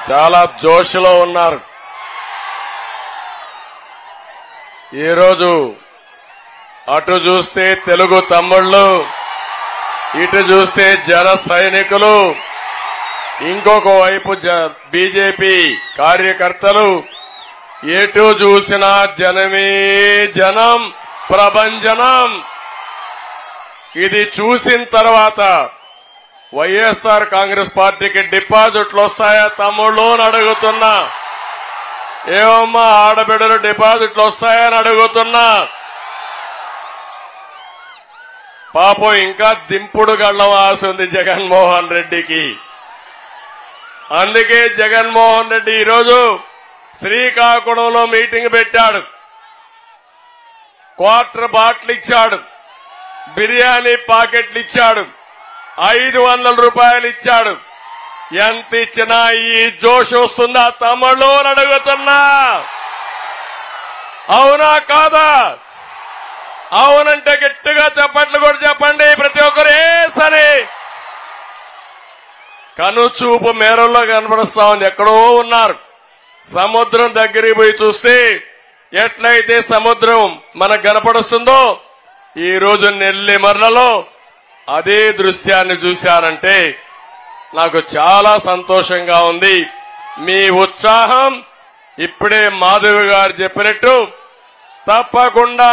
చాలా జోష్లో ఉన్నారు. ఈరోజు అటు చూస్తే తెలుగు తమ్ముళ్ళు, ఇటు చూస్తే జన సైనికులు, ఇంకొక వైపు బీజేపీ కార్యకర్తలు, ఎటు చూసినా జనమే జనం, ప్రభంజనం. ఇది చూసిన తర్వాత వైఎస్ఆర్ కాంగ్రెస్ పార్టీకి డిపాజిట్లు వస్తాయా తమ్ముళ్ళు అని అడుగుతున్నా. ఏమమ్మా ఆడబిడ్డలు డిపాజిట్లు వస్తాయని అడుగుతున్నా. పాపం ఇంకా దింపుడు గళ్లం ఆశ ఉంది జగన్మోహన్ రెడ్డికి. అందుకే జగన్మోహన్ రెడ్డి ఈరోజు శ్రీకాకుళంలో మీటింగ్ పెట్టాడు. క్వార్టర్ బాటిల్ ఇచ్చాడు, బిర్యానీ ప్యాకెట్లు ఇచ్చాడు, 500 రూపాయలు ఇచ్చాడు. ఎంత ఇచ్చినా ఈ జోష్ వస్తుందా తమ్ముళ్ళు అని అడుగుతున్నా. అవునా కాదా? అవునంటే గట్టిగా చప్పట్లు కూడా చెప్పండి ప్రతి ఒక్కరు. సరే, కనుచూపు మేరల్లో కనపడుస్తా ఉంది. ఎక్కడో ఉన్నారు. సముద్రం దగ్గరికి పోయి చూస్తే ఎట్లయితే సముద్రం మనకు కనపడుస్తుందో, ఈ రోజు నెల్లిమర్లలో అదే దృశ్యాన్ని చూశారంటే నాకు చాలా సంతోషంగా ఉంది. మీ ఉత్సాహం ఇప్పుడే మాధవి గారు చెప్పినట్టు తప్పకుండా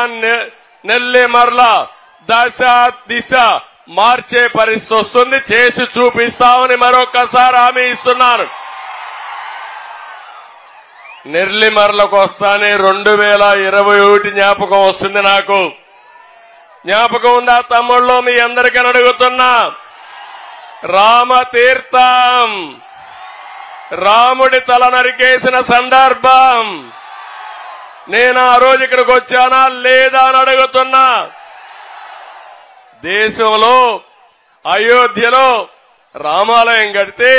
నెల్లిమర్ల దశ దిశ మార్చే పరిస్థితి వస్తుంది. చేసి చూపిస్తామని మరొకసారి హామీ ఇస్తున్నారు. నెల్లిమర్లకు వస్తానే 2021 జ్ఞాపకం వస్తుంది. నాకు జ్ఞాపకం ఉందా తమ్ముళ్ళు? మీ అందరికీ అడుగుతున్నా. రామతీర్థం, రాముడి తల నరికేసిన సందర్భం. నేను ఆ రోజు ఇక్కడికి వచ్చానా లేదా అని అడుగుతున్నా. దేశంలో అయోధ్యలో రామాలయం కడితే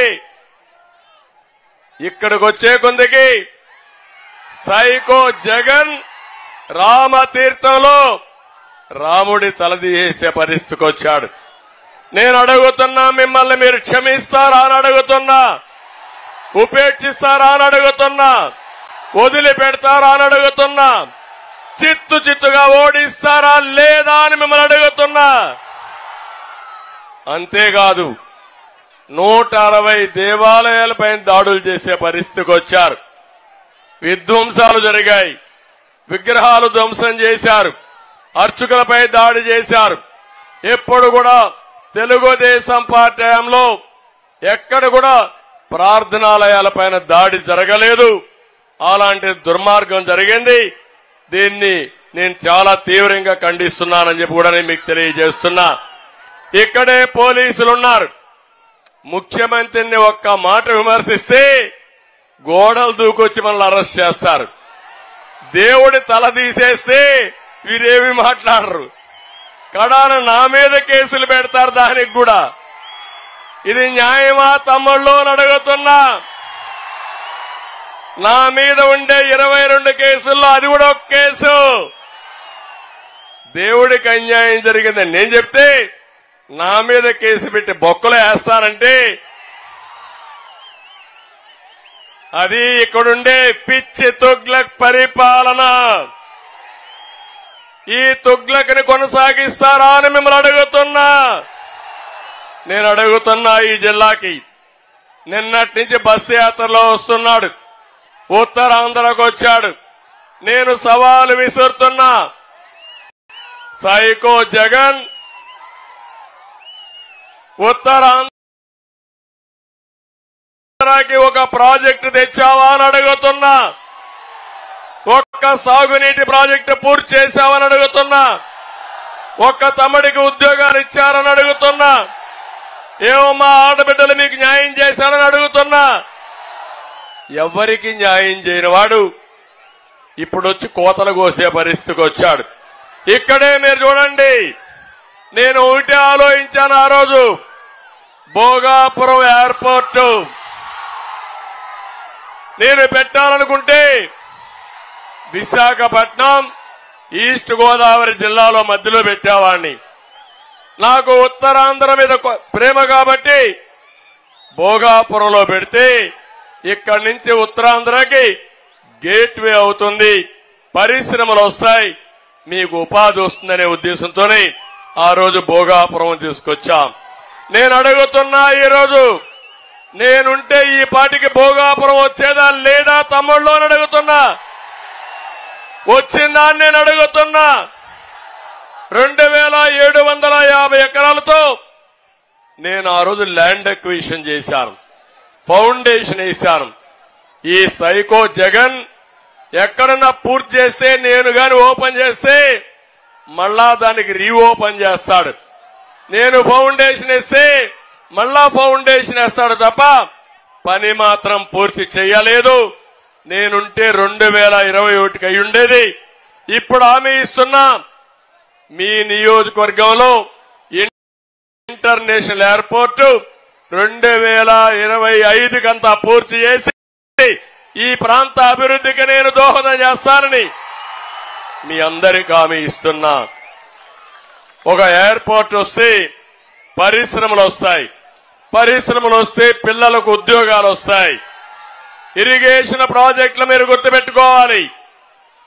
ఇక్కడికి వచ్చే కొందికి సైకో జగన్ రామతీర్థంలో రాముడి తలదీసే పరిస్థితికి వచ్చాడు. నేను అడుగుతున్నా, మిమ్మల్ని మీరు క్షమిస్తారా అని అడుగుతున్నా, ఉపేక్షిస్తారా అని అడుగుతున్నా, వదిలిపెడతారా అని అడుగుతున్నా, చిత్తుగా ఓడిస్తారా లేదా అని మిమ్మల్ని అడుగుతున్నా. అంతేకాదు 160 దేవాలయాలపై దాడులు చేసే పరిస్థితికి వచ్చారు. విధ్వంసాలు జరిగాయి, విగ్రహాలు ధ్వంసం చేశారు, అర్చకులపై దాడి చేశారు. ఎప్పుడు కూడా తెలుగుదేశం పార్టీ హయాంలో ఎక్కడ కూడా ప్రార్థనాలయాలపైన దాడి జరగలేదు. అలాంటి దుర్మార్గం జరిగింది. దీన్ని నేను చాలా తీవ్రంగా ఖండిస్తున్నానని చెప్పి కూడా నేను మీకు తెలియజేస్తున్నా. ఇక్కడే పోలీసులున్నారు. ముఖ్యమంత్రిని ఒక్క మాట విమర్శిస్తే గోడలు దూకొచ్చి మనల్ని అరెస్ట్ చేస్తారు. దేవుడి తల తీసేస్తే వీరేమి మాట్లాడరు. కడాన నా మీద కేసులు పెడతారు. దానికి కూడా ఇది న్యాయమా తమ్ముళ్ళు అని అడుగుతున్నా. నా మీద ఉండే 22 కేసుల్లో అది కూడా ఒక కేసు. దేవుడికి అన్యాయం జరిగిందని నేను చెప్తే నా మీద కేసు పెట్టి బొక్కలు వేస్తానంటే అది ఇక్కడుండే పిచ్చి తుగ్లక్ పరిపాలన. ఈ తుగ్లక్ని కొనసాగిస్తారా అని మిమ్మల్ని అడుగుతున్నా. నేను అడుగుతున్నా, ఈ జిల్లాకి నిన్నటి నుంచి బస్సు యాత్రలో వస్తున్నాడు, ఉత్తరాంధ్రకు వచ్చాడు. నేను సవాలు విసురుతున్నా. సైకో జగన్ ఉత్తరాంధ్రకి ఒక ప్రాజెక్టు తెచ్చావా అని అడుగుతున్నా. ఒక్క సాగునీటి ప్రాజెక్టు పూర్తి చేశావని అడుగుతున్నా. ఒక్క తమ్ముడికి ఉద్యోగాలు ఇచ్చారని అడుగుతున్నా. ఏమో మా ఆడబిడ్డలు మీకు న్యాయం చేశారని అడుగుతున్నా. ఎవరికి న్యాయం చేయని వాడు ఇప్పుడు వచ్చి కోతలు కోసే పరిస్థితికి వచ్చాడు. ఇక్కడే మీరు చూడండి, నేను ఒకటి ఆలోచించాను ఆ రోజు. భోగాపురం ఎయిర్పోర్టు నేను పెట్టాలనుకుంటే విశాఖపట్నం, ఈస్ట్ గోదావరి జిల్లాలో మధ్యలో పెట్టేవాడిని. నాకు ఉత్తరాంధ్ర మీద ప్రేమ కాబట్టి భోగాపురంలో పెడితే ఇక్కడి నుంచి ఉత్తరాంధ్రకి గేట్వే అవుతుంది, పరిశ్రమలు వస్తాయి, మీకు ఉపాధి వస్తుందనే ఉద్దేశంతోనే ఆ రోజు భోగాపురం తీసుకొచ్చాం. నేను అడుగుతున్నా, ఈరోజు నేనుంటే ఈ పాటికి భోగాపురం వచ్చేదా లేదా తమ్ముళ్ళు అని అడుగుతున్నా. వచ్చిందా అని నేను అడుగుతున్నా. 2750 ఎకరాలతో నేను ఆ రోజు ల్యాండ్ అక్విజిషన్ చేశాను, ఫౌండేషన్ వేశాను. ఈ సైకో జగన్ ఎక్కడన్నా పూర్తి చేస్తే, నేను గాని ఓపెన్ చేస్తే మళ్ళా దానికి రీఓపెన్ చేస్తాడు. నేను ఫౌండేషన్ వేస్తే మళ్ళా ఫౌండేషన్ వేస్తాడు తప్ప పని మాత్రం పూర్తి చేయలేదు. నేనుంటే 2021కి అయి ఉండేది. ఇప్పుడు హామీ ఇస్తున్నా, మీ నియోజకవర్గంలో ఇంటర్నేషనల్ ఎయిర్పోర్ట్ 2025 కంతా పూర్తి చేసి ఈ ప్రాంత అభివృద్ధికి నేను దోహదం చేస్తానని మీ అందరికీ హామీ ఇస్తున్నా. ఒక ఎయిర్పోర్ట్ వస్తే పరిశ్రమలు వస్తాయి, పరిశ్రమలు వస్తే పిల్లలకు ఉద్యోగాలు వస్తాయి. ఇరిగేషన్ ప్రాజెక్టులు మీరు గుర్తుపెట్టుకోవాలి.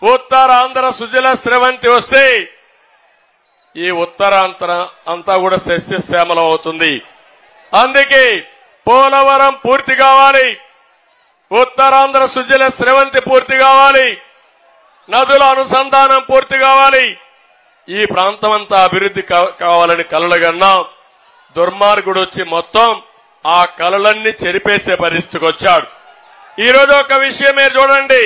ఉత్తరాంధ్ర సుజల స్రవంతి వస్తే ఈ ఉత్తరాంధ్ర అంతా కూడా సస్యశ్యామలం అవుతుంది. అందుకే పోలవరం పూర్తి కావాలి, ఉత్తరాంధ్ర సుజల స్రవంతి పూర్తి కావాలి, నదుల అనుసంధానం పూర్తి కావాలి. ఈ ప్రాంతం అంతా అభివృద్ధి కావాలని కలలుగన్నాం. దుర్మార్గుడు వచ్చి మొత్తం ఆ కలలన్నీ చెరిపేసే పరిస్థితికి వచ్చాడు. ఈ రోజు ఒక విషయం మీరు చూడండి,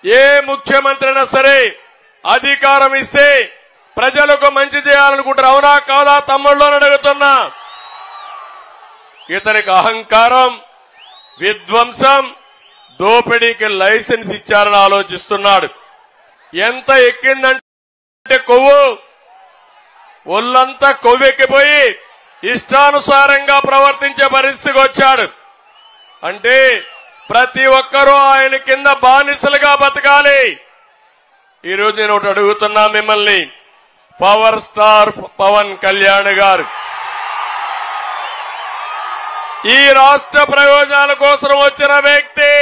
ఏ ముఖ్యమంత్రి అయినా సరే అధికారం ఇస్తే ప్రజలకు మంచి చేయాలనుకుంటారు, అవునా కాదా తమ్ముళ్ళు అని అడుగుతున్నా. ఇతనికి అహంకారం, విధ్వంసం, దోపిడీకి లైసెన్స్ ఇచ్చారని ఆలోచిస్తున్నాడు. ఎంత ఎక్కిందంటే కొవ్వు, ఒళ్ళంతా కొవ్వెక్కిపోయి ఇష్టానుసారంగా ప్రవర్తించే పరిస్థితికి వచ్చాడు. అంటే ప్రతి ఒక్కరూ ఆయన కింద బానిసలుగా బతకాలి. ఈరోజు నేను ఒకటి అడుగుతున్నా మిమ్మల్ని, పవర్ స్టార్ పవన్ కళ్యాణ్ గారు ఈ రాష్ట్ర ప్రయోజనాల కోసం వచ్చిన వ్యక్తి.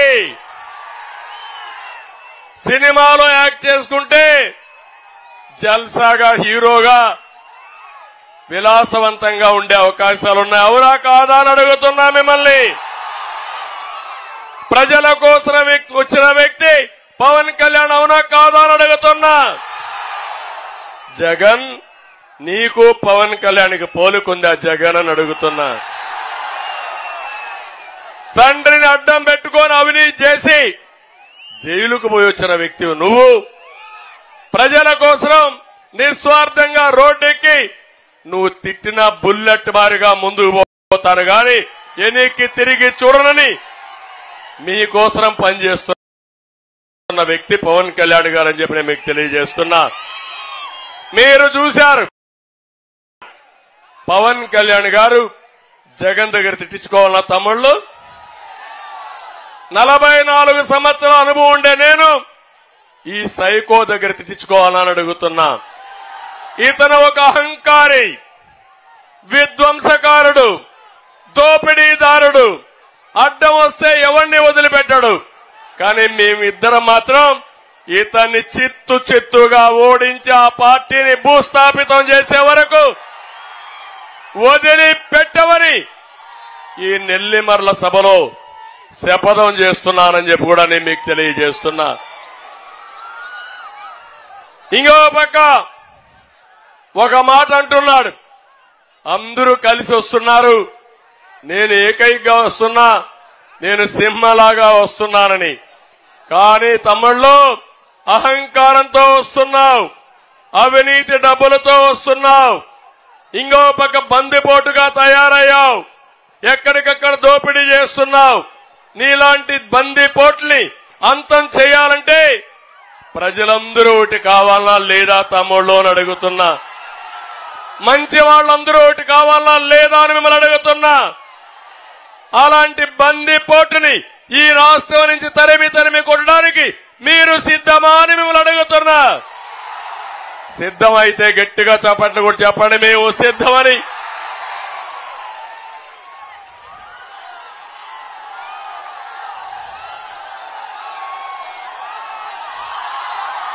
సినిమాలో యాక్ట్ చేసుకుంటే జల్సాగా హీరోగా విలాసవంతంగా ఉండే అవకాశాలున్నాయి, అవునా కాదా అని అడుగుతున్నా మిమ్మల్ని. ప్రజల కోసం వచ్చిన వ్యక్తి పవన్ కళ్యాణ్, అవునా కాదా అని అడుగుతున్నా. జగన్, నీకు పవన్ కళ్యాణ్కి పోలుకుందా జగన్ అని అడుగుతున్నా. తండ్రిని అడ్డం పెట్టుకొని అవినీతి చేసి జైలుకు పోయి వచ్చిన వ్యక్తి నువ్వు. ప్రజల కోసం నిస్వార్థంగా రోడ్డెక్కి నువ్వు తిట్టిన బుల్లెట్ మారిగా ముందుకు పోతాను గాని ఎన్నికి తిరిగి చూడనని మీకోసం పనిచేస్తున్న వ్యక్తి పవన్ కళ్యాణ్ గారు అని చెప్పి నేను మీకు తెలియజేస్తున్నా. మీరు చూశారు, పవన్ కళ్యాణ్ గారు జగన్ దగ్గర తిట్టించుకోవాలన్న తమ్ముళ్ళు. 44 సంవత్సరాల అనుభవం ఉండే నేను ఈ సైకో దగ్గర తిట్టించుకోవాలని అడుగుతున్నా. ఇతను ఒక అహంకారి, విధ్వంసకారుడు, దోపిడీదారుడు. అడ్డం వస్తే ఎవరిని వదిలిపెట్టాడు. కానీ మేమిద్దరం మాత్రం ఇతన్ని చిత్తుగా ఓడించి ఆ పార్టీని భూస్థాపితం చేసే వరకు వదిలిపెట్టవని ఈ నెల్లిమర్ల సభలో శపథం చేస్తున్నానని చెప్పి కూడా నేను మీకు తెలియజేస్తున్నా. ఇంకో పక్క ఒక మాట అంటున్నాడు, అందరూ కలిసి వస్తున్నారు, నేను ఏకైకగా వస్తున్నా, నేను సింహలాగా వస్తున్నానని. కానీ తమ్ముళ్ళు అహంకారంతో వస్తున్నావు, అవినీతి డబ్బులతో వస్తున్నావు, ఇంకో పక్క బందిపోటుగా తయారయ్యావు, ఎక్కడికక్కడ దోపిడీ చేస్తున్నావు. నీలాంటి బందిపోట్లని అంతం చేయాలంటే ప్రజలందరూ ఒకటి కావాలన్నా లేదా తమ్ముళ్ళు అని అడుగుతున్నా. మంచి వాళ్ళందరూ ఒకటి కావాలన్నా లేదా అని మిమ్మల్ని అడుగుతున్నా. అలాంటి బందిపోటుని ఈ రాష్ట్రం నుంచి తరిమి కొట్టడానికి మీరు సిద్ధమా అని మిమ్మల్ని అడుగుతున్నా. సిద్ధమైతే గట్టిగా చప్పట్లు కూడా చెప్పండి, మేము సిద్ధమని.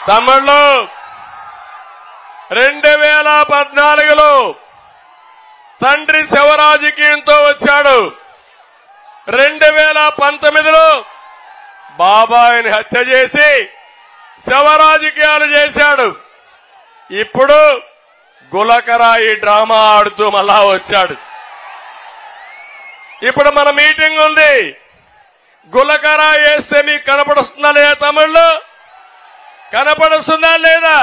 తమ్ముళ్ళు 2014లో తండ్రి శివరాజకీయంతో వచ్చాడు. 2019లో బాబాయిని హత్య చేసి శివరాజకీయాలు చేశాడు. ఇప్పుడు గులకరాయి డ్రామా ఆడుతూ మళ్ళా వచ్చాడు. ఇప్పుడు మన మీటింగ్ ఉంది. గులకరాయి వేస్తే మీకు కనపడుస్తుందా లేదా తమ్ముళ్ళు? కనపడుస్తుందా లేదా?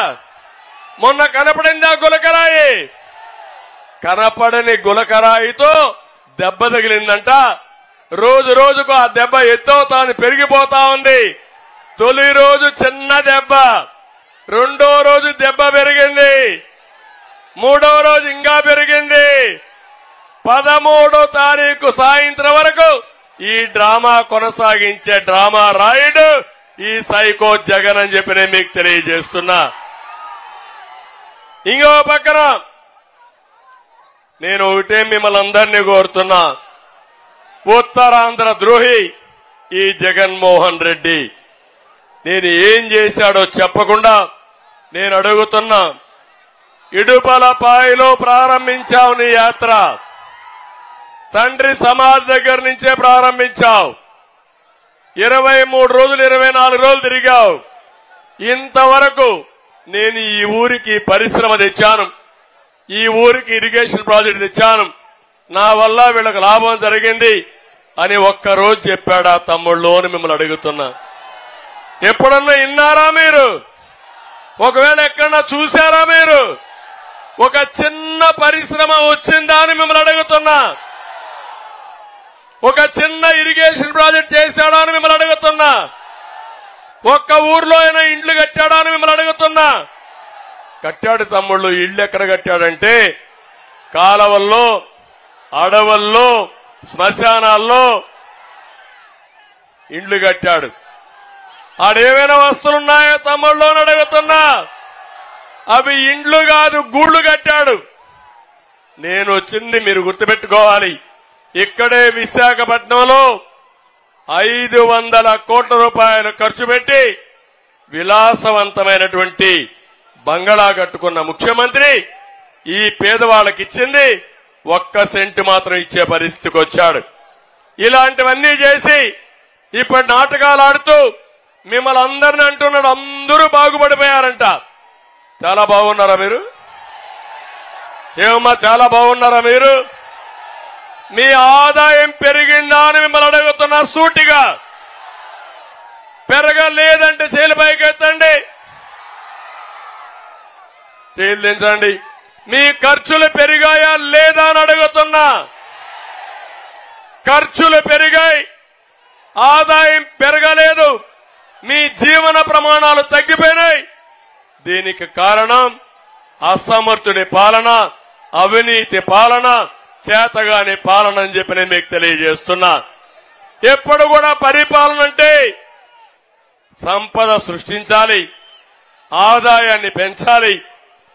మొన్న కనపడిందా గులకరాయి? కనపడని గులకరాయితో దెబ్బ తగిలిందంట. రోజు రోజుకు ఆ దెబ్బ ఎత్తవుతాను పెరిగిపోతా ఉంది. తొలి రోజు చిన్న దెబ్బ, రెండో రోజు దెబ్బ పెరిగింది, మూడో రోజు ఇంకా పెరిగింది. 13వ తారీఖు సాయంత్రం వరకు ఈ డ్రామా కొనసాగించే డ్రామా రాయుడు ఈ సైకో జగన్ అని చెప్పి నేను మీకు తెలియజేస్తున్నా. ఇంకో పక్కన నేను ఒకటే మిమ్మల్ని అందరినీ కోరుతున్నా. ఉత్తరాంధ్ర ద్రోహి ఈ జగన్మోహన్ రెడ్డి. నేను ఏం చేశాడో చెప్పకుండా నేను అడుగుతున్నా. ఇడుపలపాయలో ప్రారంభించావు నీ యాత్ర. తండ్రి సమాధి దగ్గర నుంచే ప్రారంభించావు. 23 రోజులు 24 రోజులు తిరిగావు. ఇంతవరకు నేను ఈ ఊరికి పరిశ్రమ తెచ్చాను, ఈ ఊరికి ఇరిగేషన్ ప్రాజెక్ట్ తెచ్చాను, నా వల్ల వీళ్ళకి లాభం జరిగింది అని ఒక్కరోజు చెప్పాడా తమ్ముళ్ళు అని మిమ్మల్ని అడుగుతున్నా. ఎప్పుడన్నా విన్నారా మీరు? ఒకవేళ ఎక్కడన్నా చూశారా మీరు? ఒక చిన్న పరిశ్రమ వచ్చిందా అని మిమ్మల్ని అడుగుతున్నా. ఒక చిన్న ఇరిగేషన్ ప్రాజెక్ట్ చేశాడా అని మిమ్మల్ని అడుగుతున్నా. ఒక్క ఊర్లో అయినా ఇండ్లు కట్టాడా అని మిమ్మల్ని అడుగుతున్నా. కట్టాడు తమ్ముళ్ళు. ఇళ్లు ఎక్కడ కట్టాడంటే కాలవల్లో, అడవుల్లో, శ్మశానాల్లో ఇండ్లు కట్టాడు. ఆడేమైనా వస్తువులున్నాయో తమ్ముళ్ళు అని అడుగుతున్నా. అవి ఇండ్లు కాదు, గూళ్లు కట్టాడు. నేను వచ్చింది మీరు గుర్తుపెట్టుకోవాలి. ఇక్కడే విశాఖపట్నంలో 500 కోట్ల రూపాయలు ఖర్చు పెట్టి విలాసవంతమైనటువంటి బంగళా కట్టుకున్న ముఖ్యమంత్రి ఈ పేదవాళ్ళకి ఇచ్చింది 1 సెంటు మాత్రం ఇచ్చే పరిస్థితికి వచ్చాడు. ఇలాంటివన్నీ చేసి ఇప్పుడు నాటకాలు ఆడుతూ మిమ్మల్ని అందరిని అంటున్నాడు అందరూ బాగుపడిపోయారంట. చాలా బాగున్నారా మీరు? ఏమమ్మా చాలా బాగున్నారా మీరు? మీ ఆదాయం పెరిగిందా అని మిమ్మల్ని అడుగుతున్నా సూటిగా. పెరగలేదంటే చేలు పైకెత్తండి, చేలు దించండి. మీ ఖర్చులు పెరిగాయా లేదా అని అడుగుతున్నా. ఖర్చులు పెరిగాయి, ఆదాయం పెరగలేదు, మీ జీవన ప్రమాణాలు తగ్గిపోయినాయి. దీనికి కారణం అసమర్థుడి పాలన, అవినీతి పాలన, చేతగాని పాలన అని చెప్పి నేను మీకు తెలియజేస్తున్నా. ఎప్పుడు కూడా పరిపాలన అంటే సంపద సృష్టించాలి, ఆదాయాన్ని పెంచాలి,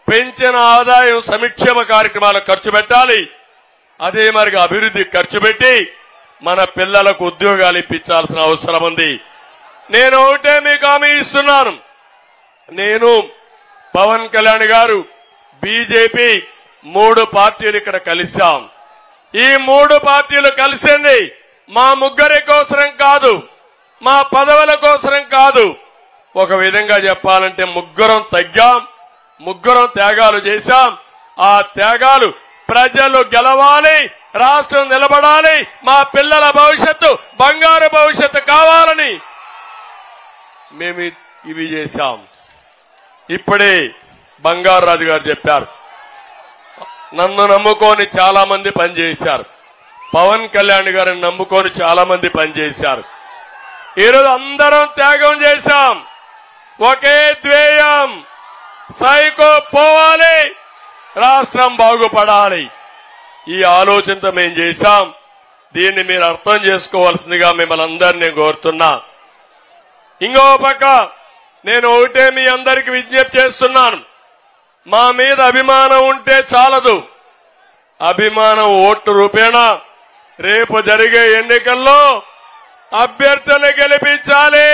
పెంచిన ఆదాయం సంక్షేమ కార్యక్రమాలకు ఖర్చు పెట్టాలి, అదే మరి అభివృద్ధి ఖర్చు పెట్టి మన పిల్లలకు ఉద్యోగాలు ఇప్పించాల్సిన అవసరం ఉంది. నేను ఒకటే మీకు హామీ ఇస్తున్నాను. నేను, పవన్ కళ్యాణ్ గారు, బీజేపీ 3 పార్టీలు ఇక్కడ కలిశాం. ఈ 3 పార్టీలు కలిసింది మా ముగ్గురి కోసరం కాదు, మా పదవుల కోసరం కాదు. ఒక విధంగా చెప్పాలంటే ముగ్గురం తగ్గాం, ముగ్గురం త్యాగాలు చేశాం. ఆ త్యాగాలు ప్రజలు గెలవాలి, రాష్ట్రం నిలబడాలి, మా పిల్లల భవిష్యత్తు బంగారు భవిష్యత్తు కావాలని మేము ఇవి చేశాం. ఇప్పుడే బంగారు రాజు గారు చెప్పారు, నన్ను నమ్ముకొని చాలా మంది పనిచేశారు, పవన్ కళ్యాణ్ గారిని నమ్ముకొని చాలా మంది పనిచేశారు. ఈరోజు అందరం త్యాగం చేశాం. ఒకే ధ్యేయం, సైకో పోవాలి, రాష్ట్రం బాగుపడాలి. ఈ ఆలోచనతో మేము చేశాం. దీన్ని మీరు అర్థం చేసుకోవాల్సిందిగా మిమ్మల్ని అందరినీ కోరుతున్నా. ఇంకో పక్క నేను ఒకటే మీ అందరికి విజ్ఞప్తి చేస్తున్నాను. మా మీద అభిమానం ఉంటే చాలదు, అభిమానం ఓటు రూపేణా రేపు జరిగే ఎన్నికల్లో అభ్యర్థులు గెలిపించాలి.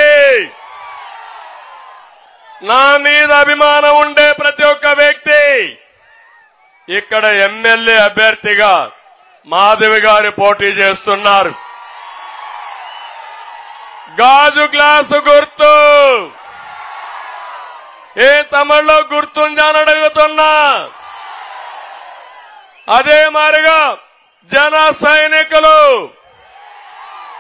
నా మీద అభిమానం ఉండే ప్రతి ఒక్క వ్యక్తి ఇక్కడ ఎమ్మెల్యే అభ్యర్థిగా మాధవి గారు పోటీ చేస్తున్నారు. గాజు గ్లాసు గుర్తు ఏ తమిళలో గుర్తుందని అడుగుతున్నా. అదే మారిగా జన సైనికులు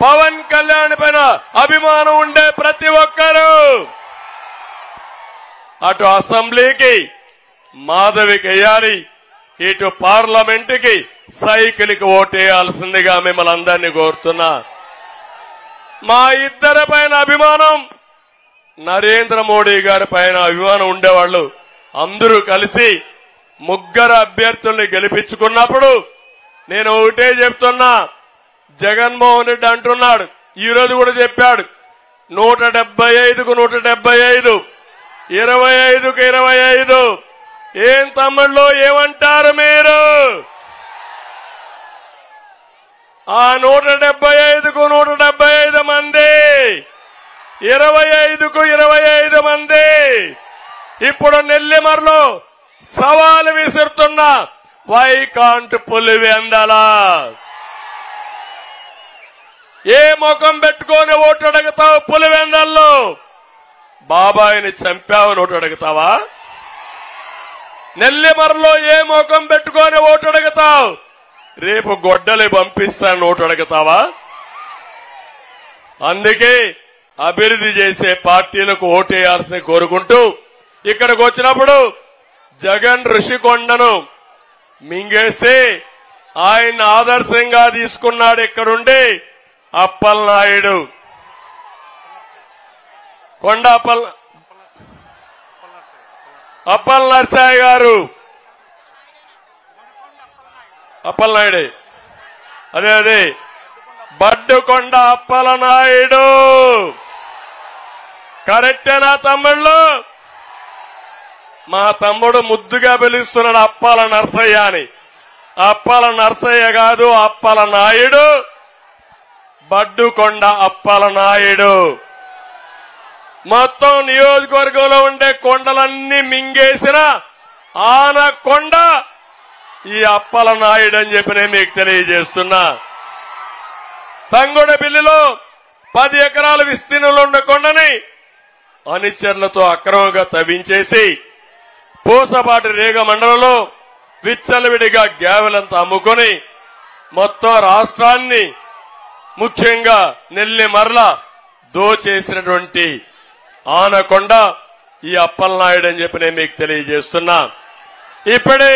పవన్ కళ్యాణ్ పైన అభిమానం ఉండే ప్రతి ఒక్కరూ అటు అసెంబ్లీకి మాధవికి వేయాలి, ఇటు పార్లమెంటుకి సైకిల్కి ఓటేయాల్సిందిగా మిమ్మల్ని అందరినీ కోరుతున్నా. మా ఇద్దరి పైన అభిమానం, నరేంద్ర మోడీ గారి పైన అభిమానం ఉండేవాళ్లు అందరూ కలిసి ముగ్గురు అభ్యర్థుల్ని గెలిపించుకున్నప్పుడు నేను ఒకటే చెప్తున్నా. జగన్మోహన్ రెడ్డి అంటున్నాడు, ఈ రోజు కూడా చెప్పాడు, 175కు 175, 25కు 25. ఏం తమ్ముళ్ళు ఏమంటారు మీరు? ఆ 175కు 175 మంది, 25కు 25 మంది. ఇప్పుడు నెల్లిమర్లో సవాలు విసురుతున్నా, వై కాంట్ పులివెందల ఏ ముఖం పెట్టుకొని ఓటు అడుగుతావు? పులివెందల్లో బాబాయిని చంపావని ఓటు అడుగుతావా? నెల్లిమర్లో ఏ ముఖం పెట్టుకొని ఓటు అడుగుతావు? రేపు గొడ్డలి పంపిస్తాను ఓటు అడుగుతావా? అందుకే అభివృద్ధి చేసే పార్టీలకు ఓటేయాల్సి కోరుకుంటూ ఇక్కడికి వచ్చినప్పుడు జగన్ ఋషికొండను మింగేసి ఆయన ఆదర్శంగా తీసుకున్నాడు. ఇక్కడుండి అప్పలనాయుడు, కొండ అప్పల్ నర్సాయి గారు, అప్పలనాయుడు, అదే బడ్డుకొండ అప్పలనాయుడు. కరెక్టేనా తమ్ముళ్ళు? మా తమ్ముడు ముద్దుగా పిలుస్తున్నాడు అప్పల నర్సయ్య అని. అప్పల నర్సయ్య కాదు, అప్పల నాయుడు, బడ్డుకొండ అప్పల నాయుడు. మొత్తం నియోజకవర్గంలో ఉండే కొండలన్నీ మింగేసిన ఆనకొండ ఈ అప్పల నాయుడు అని చెప్పి నేను మీకు తెలియజేస్తున్నా. తంగొడబిల్లిలో 10 ఎకరాల విస్తీర్ణంలో ఉన్న కొండని అనుచరులతో అక్రమంగా తవ్వించేసి పూసపాటి రేగ మండలంలో విచ్చలవిడిగా గ్యావెలంతా అమ్ముకొని మొత్తం రాష్ట్రాన్ని ముఖ్యంగా నెల్లిమర్ల దోచేసినటువంటి ఆనకొండ ఈ అప్పలనాయుడు అని చెప్పి నేను మీకు తెలియజేస్తున్నా. ఇప్పుడే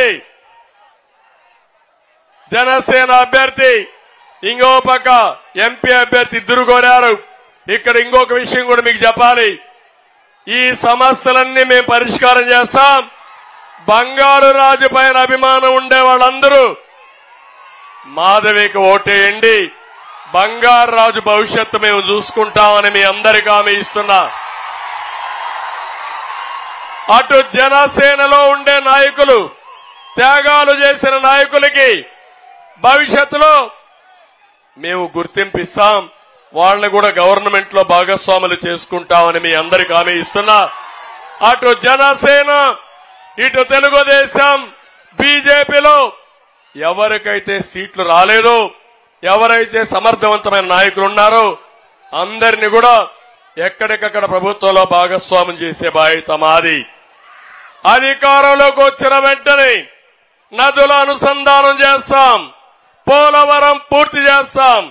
జనసేన అభ్యర్థి, ఇంకో పక్క ఎంపీ అభ్యర్థి ఇద్దరు కోరారు. ఇక్కడ ఇంకొక విషయం కూడా మీకు చెప్పాలి. ఈ సమస్యలన్నీ మేము పరిష్కారం చేస్తాం. బంగారు రాజు పైన అభిమానం ఉండే వాళ్ళందరూ మాధవికి ఓటేయండి. బంగారు రాజు భవిష్యత్తు మేము చూసుకుంటామని మీ అందరికీ హామీ ఇస్తున్నా. అటు జనసేనలో ఉండే నాయకులు, త్యాగాలు చేసిన నాయకులకి భవిష్యత్తులో మేము గుర్తింపిస్తాం. వాళ్ళని కూడా గవర్నమెంట్ లో భాగస్వాములు చేసుకుంటామని మీ అందరికీ హామీ ఇస్తున్నా. అటు జనసేన, ఇటు తెలుగుదేశం, బీజేపీలో ఎవరికైతే సీట్లు రాలేదో, ఎవరైతే సమర్థవంతమైన నాయకులు ఉన్నారో అందరినీ కూడా ఎక్కడికక్కడ ప్రభుత్వంలో భాగస్వామ్యం చేసే బాధ్యత మాది. అధికారంలోకి వచ్చిన వెంటనే నదుల అనుసంధానం చేస్తాం, పోలవరం పూర్తి చేస్తాం,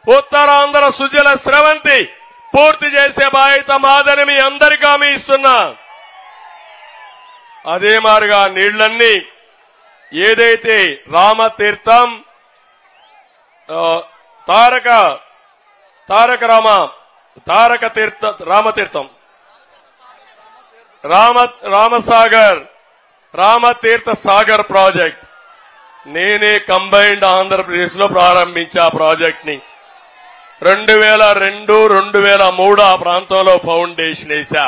ఉత్తరాంధ్ర సుజల స్రవంతి పూర్తి చేసే బాధ్యత మాదని మీ అందరికీ హామీ ఇస్తున్నా. అదే మారిగా నీళ్లన్నీ ఏదైతే రామతీర్థం, రామతీర్థం, రామతీర్థ సాగర్ ప్రాజెక్ట్ నేనే కంబైన్డ్ ఆంధ్రప్రదేశ్ లో ప్రారంభించా. ప్రాజెక్ట్ ని 2002, 2003 ఆ ప్రాంతంలో ఫౌండేషన్ వేశా.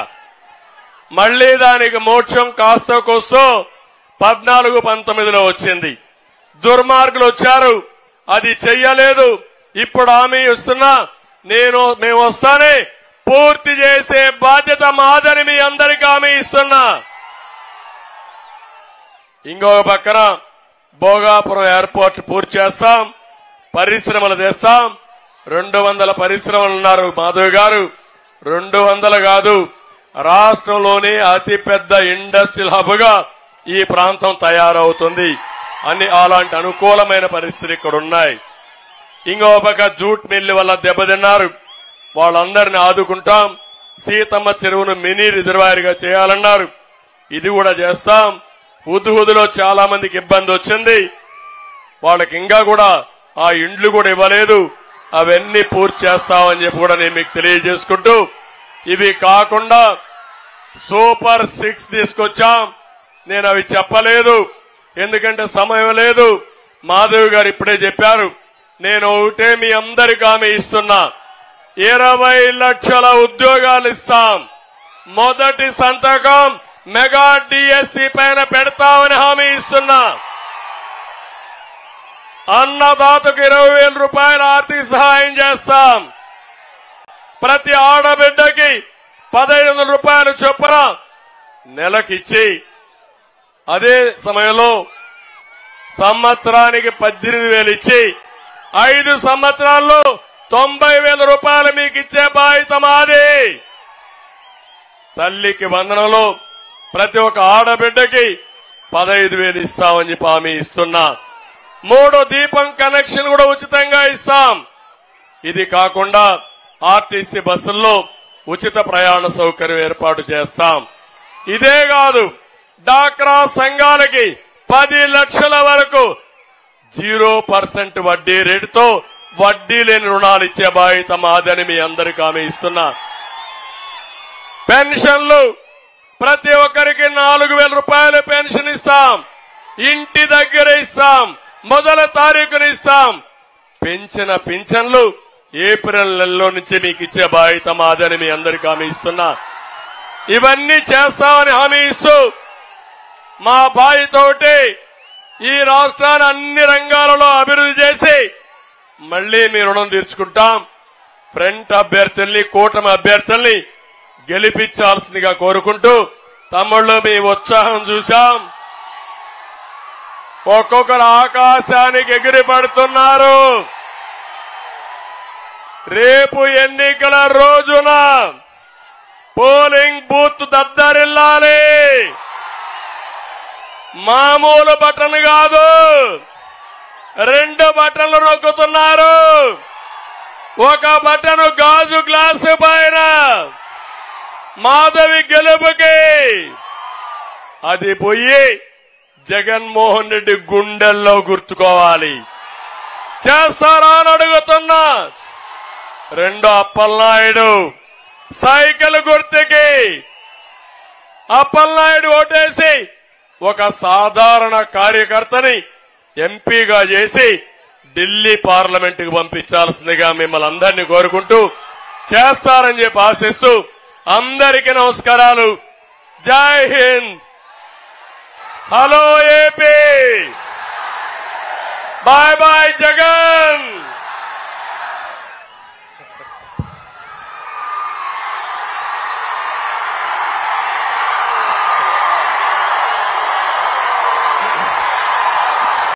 మళ్లీ దానికి మోక్షం కాస్త కోస్తో 14-19లో వచ్చింది. దుర్మార్గులు వచ్చారు, అది చెయ్యలేదు. ఇప్పుడు హామీ ఇస్తున్నా, మేము వస్తానే పూర్తి చేసే బాధ్యత మాదని మీ అందరికీ హామీ ఇస్తున్నా. ఇంకొక పక్కన భోగాపురం ఎయిర్పోర్ట్ పూర్తి చేస్తాం, పరిశ్రమలు తెస్తాం. 200 పరిశ్రమలు ఉన్నారు మాధవ్ గారు. 200 కాదు, రాష్ట్రంలోనే అతిపెద్ద ఇండస్ట్రియల్ హబ్ గా ఈ ప్రాంతం తయారవుతుంది అని అలాంటి అనుకూలమైన పరిస్థితులు ఇక్కడ ఉన్నాయి. ఇంకో పక్క జూట్ మిల్లు వల్ల దెబ్బతిన్నారు, వాళ్ళందరినీ ఆదుకుంటాం. సీతమ్మ చెరువును మినీ రిజర్వాయర్ గా చేయాలన్నారు, ఇది కూడా చేస్తాం. హుద్హుద్లో చాలా మందికి ఇబ్బంది వచ్చింది, వాళ్ళకి ఇంకా కూడా ఆ ఇండ్లు కూడా ఇవ్వలేదు, అవన్నీ పూర్తి చేస్తామని చెప్పి కూడా నేను మీకు తెలియజేసుకుంటూ, ఇవి కాకుండా సూపర్ 6 తీసుకొచ్చాం. నేను అవి చెప్పలేదు ఎందుకంటే సమయం లేదు. మాధవ్ గారు ఇప్పుడే చెప్పారు. నేను ఒకటే మీ అందరికీ హామీ ఇస్తున్నా, 20 లక్షల ఉద్యోగాలు ఇస్తాం. మొదటి సంతకం మెగా డిఎస్సి పైన పెడతామని హామీ ఇస్తున్నా. అన్నదాతకు 20,000 రూపాయల ఆర్థిక సహాయం చేస్తాం. ప్రతి ఆడబిడ్డకి 1,500 రూపాయలు చొప్పున నెలకిచ్చి, అదే సమయంలో సంవత్సరానికి 18,000 ఇచ్చి 5 సంవత్సరాల్లో 90,000 రూపాయలు మీకు ఇచ్చే బాధ్యత మాది. తల్లికి వందనంలో ప్రతి ఒక్క ఆడబిడ్డకి 15,000 ఇస్తామని చెప్పి హామీ ఇస్తున్నా. 3 దీపం కనెక్షన్ కూడా ఉచితంగా ఇస్తాం. ఇది కాకుండా ఆర్టీసీ బస్సుల్లో ఉచిత ప్రయాణ సౌకర్యం ఏర్పాటు చేస్తాం. ఇదే కాదు, డాక్రా సంఘాలకి 10 లక్షల వరకు 0% వడ్డీ రేటుతో వడ్డీ లేని రుణాలు ఇచ్చే బాధ్యత మాదని మీ అందరికీ హామీ ఇస్తున్నా. పెన్షన్లు ప్రతి ఒక్కరికి 4,000 రూపాయలు పెన్షన్ ఇస్తాం. ఇంటి దగ్గర ఇస్తాం, మొదటి తారీఖున ఇస్తాం. పెంచిన పింఛన్లు ఏప్రిల్ నెలలో నుంచి మీకు ఇచ్చే బాధ్యత మాదని మీ అందరికీ హామీ ఇస్తున్నా. ఇవన్నీ చేస్తామని హామీ ఇస్తూ, మా బాధ్యత ఒకటి, ఈ రాష్ట్రాన్ని అన్ని రంగాలలో అభివృద్ధి చేసి మళ్లీ మీ రుణం తీర్చుకుంటాం. ఫ్రంట్ అభ్యర్థుల్ని, కూటమి అభ్యర్థుల్ని గెలిపించాల్సిందిగా కోరుకుంటూ, తమ్ముళ్ళు మీ ఉత్సాహం చూశాం. ఒక్కొక్కరు ఆకాశానికి ఎగిరి పడుతున్నారు. రేపు ఎన్నికల రోజున పోలింగ్ బూత్ దద్దరిల్లాలి. మామూలు బటన్ కాదు, 2 బటన్లు నొక్కుతున్నారు. ఒక బటన్ గాజు గ్లాసు పైన మాధవి గెలుపుకి, అది పోయి జగన్మోహన్ రెడ్డి గుండెల్లో గుర్తుకోవాలి. చేస్తారా అని అడుగుతున్నా. 2 అప్పలనాయుడు సైకిల్ గుర్తుకి అప్పలనాయుడు ఓటేసి ఒక సాధారణ కార్యకర్తని ఎంపీగా చేసి ఢిల్లీ పార్లమెంట్ కు పంపించాల్సిందిగా మిమ్మల్ని అందరినీ కోరుకుంటూ, చేస్తారని చెప్పి ఆశిస్తూ అందరికీ నమస్కారాలు. Jai Hind. Hello AP. Bye bye Jagan.